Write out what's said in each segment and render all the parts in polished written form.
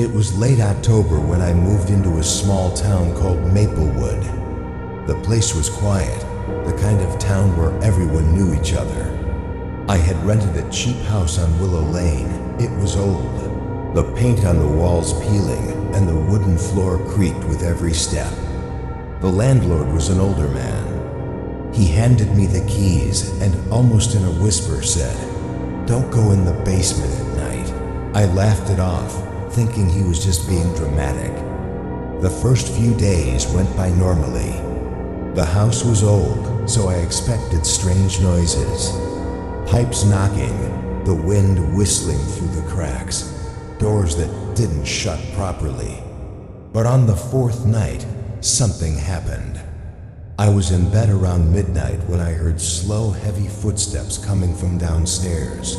It was late October when I moved into a small town called Maplewood. The place was quiet, the kind of town where everyone knew each other. I had rented a cheap house on Willow Lane. It was old, the paint on the walls peeling, and the wooden floor creaked with every step. The landlord was an older man. He handed me the keys and almost in a whisper said, "Don't go in the basement at night." I laughed it off, thinking he was just being dramatic. The first few days went by normally. The house was old, so I expected strange noises. Pipes knocking, the wind whistling through the cracks, doors that didn't shut properly. But on the fourth night, something happened. I was in bed around midnight when I heard slow, heavy footsteps coming from downstairs.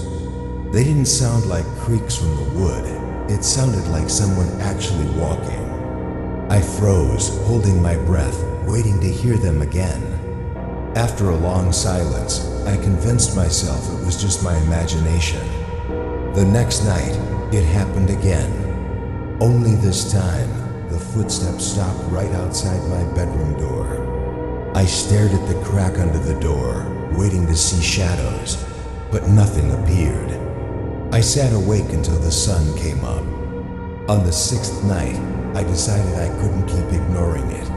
They didn't sound like creaks from the wood. It sounded like someone actually walking. I froze, holding my breath, waiting to hear them again. After a long silence, I convinced myself it was just my imagination. The next night, it happened again. Only this time, the footsteps stopped right outside my bedroom door. I stared at the crack under the door, waiting to see shadows, but nothing appeared. I sat awake until the sun came up. On the sixth night, I decided I couldn't keep ignoring it.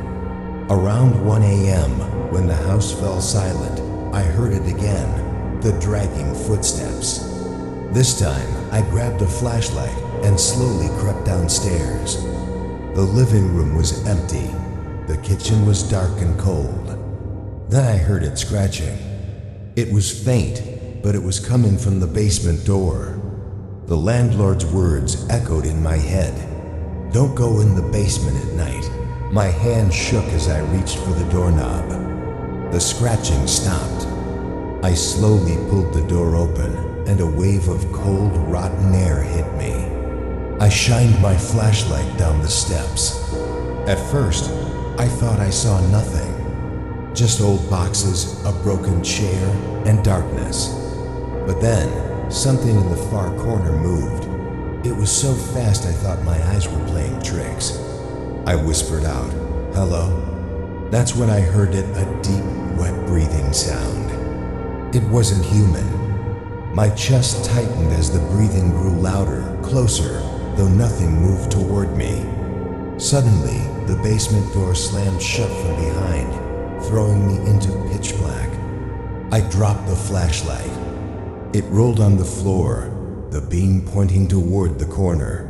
Around 1 a.m., when the house fell silent, I heard it again, the dragging footsteps. This time, I grabbed a flashlight and slowly crept downstairs. The living room was empty. The kitchen was dark and cold. Then I heard it scratching. It was faint, but it was coming from the basement door. The landlord's words echoed in my head. "Don't go in the basement at night." My hand shook as I reached for the doorknob. The scratching stopped. I slowly pulled the door open, and a wave of cold, rotten air hit me. I shined my flashlight down the steps. At first, I thought I saw nothing. Just old boxes, a broken chair, and darkness. But then, something in the far corner moved. It was so fast I thought my eyes were playing tricks. I whispered out, "Hello?" That's when I heard it, a deep, wet breathing sound. It wasn't human. My chest tightened as the breathing grew louder, closer, though nothing moved toward me. Suddenly, the basement door slammed shut from behind, throwing me into pitch black. I dropped the flashlight. It rolled on the floor, the beam pointing toward the corner.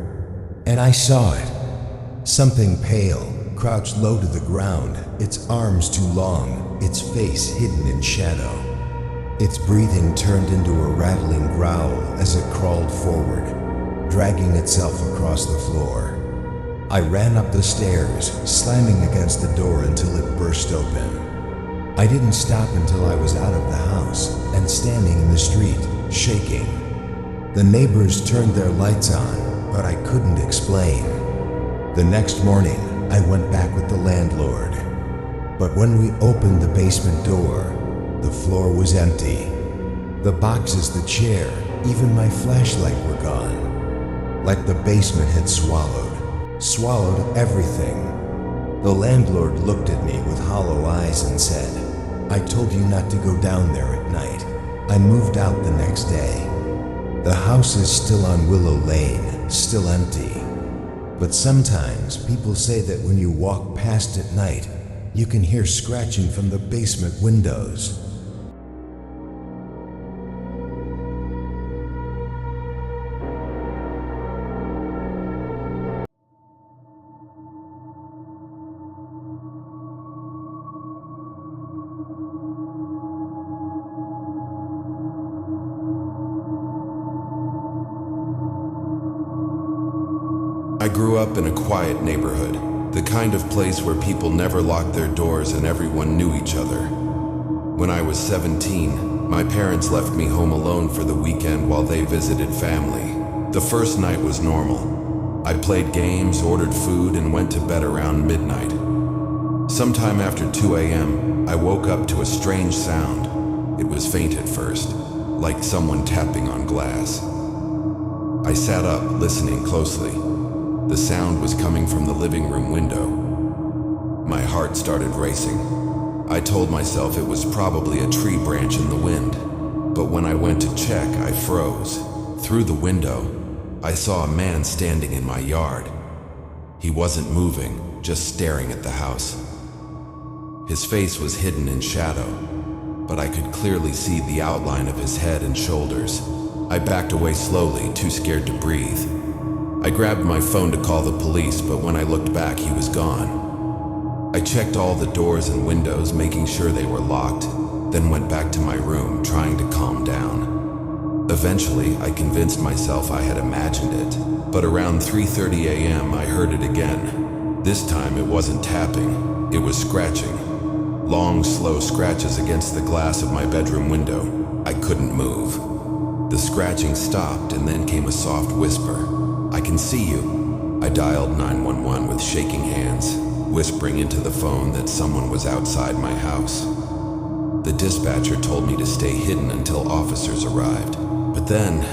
And I saw it. Something pale, crouched low to the ground, its arms too long, its face hidden in shadow. Its breathing turned into a rattling growl as it crawled forward, dragging itself across the floor. I ran up the stairs, slamming against the door until it burst open. I didn't stop until I was out of the house and standing in the street, shaking. The neighbors turned their lights on, but I couldn't explain. The next morning, I went back with the landlord. But when we opened the basement door, the floor was empty. The boxes, the chair, even my flashlight were gone. Like the basement had swallowed everything. The landlord looked at me with hollow eyes and said, "I told you not to go down there at night." I moved out the next day. The house is still on Willow Lane, still empty. But sometimes people say that when you walk past at night, you can hear scratching from the basement windows. I grew up in a quiet neighborhood, the kind of place where people never locked their doors and everyone knew each other. When I was 17, my parents left me home alone for the weekend while they visited family. The first night was normal. I played games, ordered food, and went to bed around midnight. Sometime after 2 a.m., I woke up to a strange sound. It was faint at first, like someone tapping on glass. I sat up, listening closely. The sound was coming from the living room window. My heart started racing. I told myself it was probably a tree branch in the wind, but when I went to check, I froze. Through the window, I saw a man standing in my yard. He wasn't moving, just staring at the house. His face was hidden in shadow, but I could clearly see the outline of his head and shoulders. I backed away slowly, too scared to breathe. I grabbed my phone to call the police, but when I looked back, he was gone. I checked all the doors and windows, making sure they were locked, then went back to my room, trying to calm down. Eventually, I convinced myself I had imagined it, but around 3:30 a.m. I heard it again. This time it wasn't tapping, it was scratching. Long, slow scratches against the glass of my bedroom window. I couldn't move. The scratching stopped and then came a soft whisper. "I can see you." I dialed 911 with shaking hands, whispering into the phone that someone was outside my house. The dispatcher told me to stay hidden until officers arrived. But then,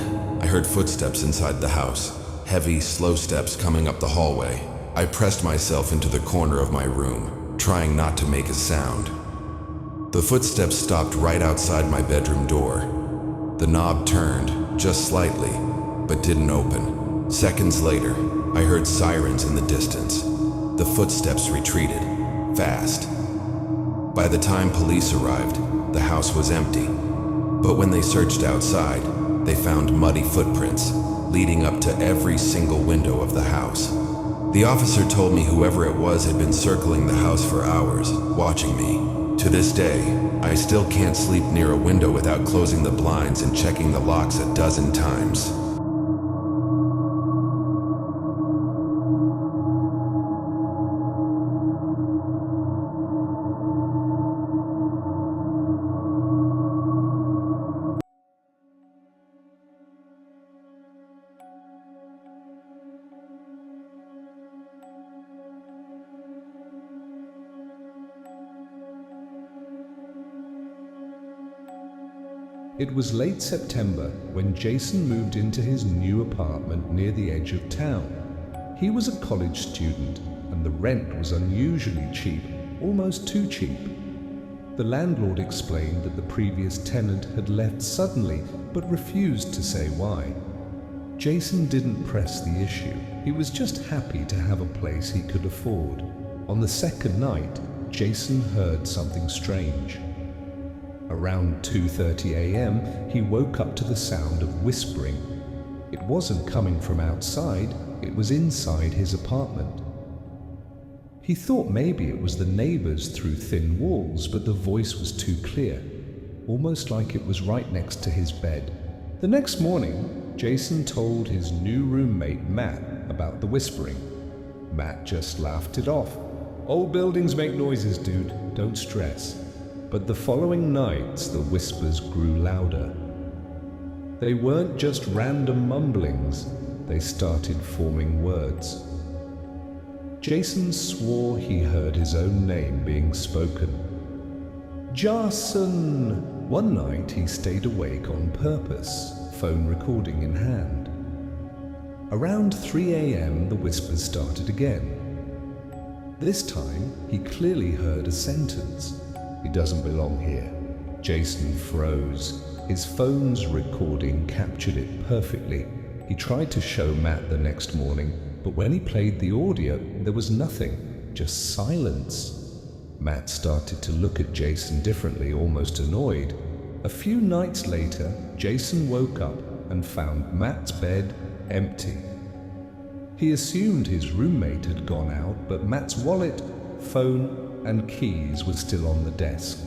I heard footsteps inside the house, heavy, slow steps coming up the hallway. I pressed myself into the corner of my room, trying not to make a sound. The footsteps stopped right outside my bedroom door. The knob turned, just slightly, but didn't open. Seconds later, I heard sirens in the distance. The footsteps retreated, fast. By the time police arrived, the house was empty. But when they searched outside, they found muddy footprints leading up to every single window of the house. The officer told me whoever it was had been circling the house for hours, watching me. To this day, I still can't sleep near a window without closing the blinds and checking the locks a dozen times. It was late September when Jason moved into his new apartment near the edge of town. He was a college student, and the rent was unusually cheap, almost too cheap. The landlord explained that the previous tenant had left suddenly but refused to say why. Jason didn't press the issue. He was just happy to have a place he could afford. On the second night, Jason heard something strange. Around 2:30 a.m., he woke up to the sound of whispering. It wasn't coming from outside, it was inside his apartment. He thought maybe it was the neighbors through thin walls, but the voice was too clear, almost like it was right next to his bed. The next morning, Jason told his new roommate Matt about the whispering. Matt just laughed it off. "Old buildings make noises, dude, don't stress." But the following nights, the whispers grew louder. They weren't just random mumblings, they started forming words. Jason swore he heard his own name being spoken. Jason! One night he stayed awake on purpose, phone recording in hand. Around 3 a.m. the whispers started again. This time he clearly heard a sentence. "He doesn't belong here." Jason froze. His phone's recording captured it perfectly. He tried to show Matt the next morning, but when he played the audio, there was nothing, just silence. Matt started to look at Jason differently, almost annoyed. A few nights later, Jason woke up and found Matt's bed empty. He assumed his roommate had gone out, but Matt's wallet, phone, and keys were still on the desk.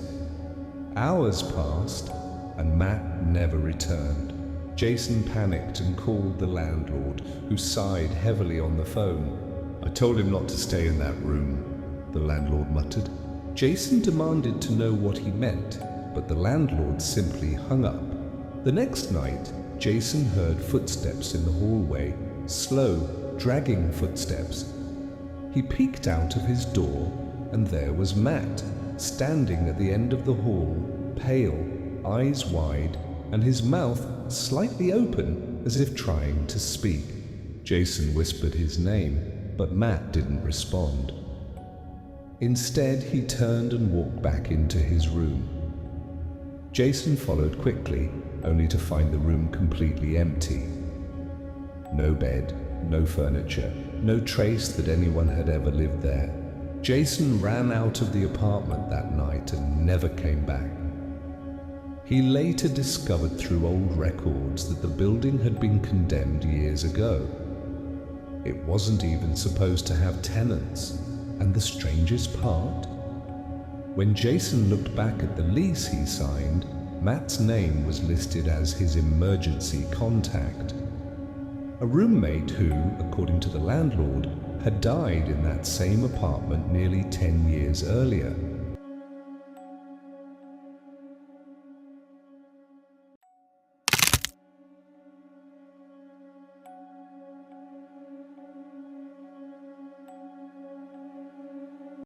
Hours passed, and Matt never returned. Jason panicked and called the landlord, who sighed heavily on the phone. "I told him not to stay in that room," the landlord muttered. Jason demanded to know what he meant, but the landlord simply hung up. The next night, Jason heard footsteps in the hallway, slow, dragging footsteps. He peeked out of his door, and there was Matt, standing at the end of the hall, pale, eyes wide, and his mouth slightly open as if trying to speak. Jason whispered his name, but Matt didn't respond. Instead, he turned and walked back into his room. Jason followed quickly, only to find the room completely empty. No bed, no furniture, no trace that anyone had ever lived there. Jason ran out of the apartment that night and never came back. He later discovered through old records that the building had been condemned years ago. It wasn't even supposed to have tenants, and the strangest part? When Jason looked back at the lease he signed, Matt's name was listed as his emergency contact. A roommate who, according to the landlord, had died in that same apartment nearly 10 years earlier.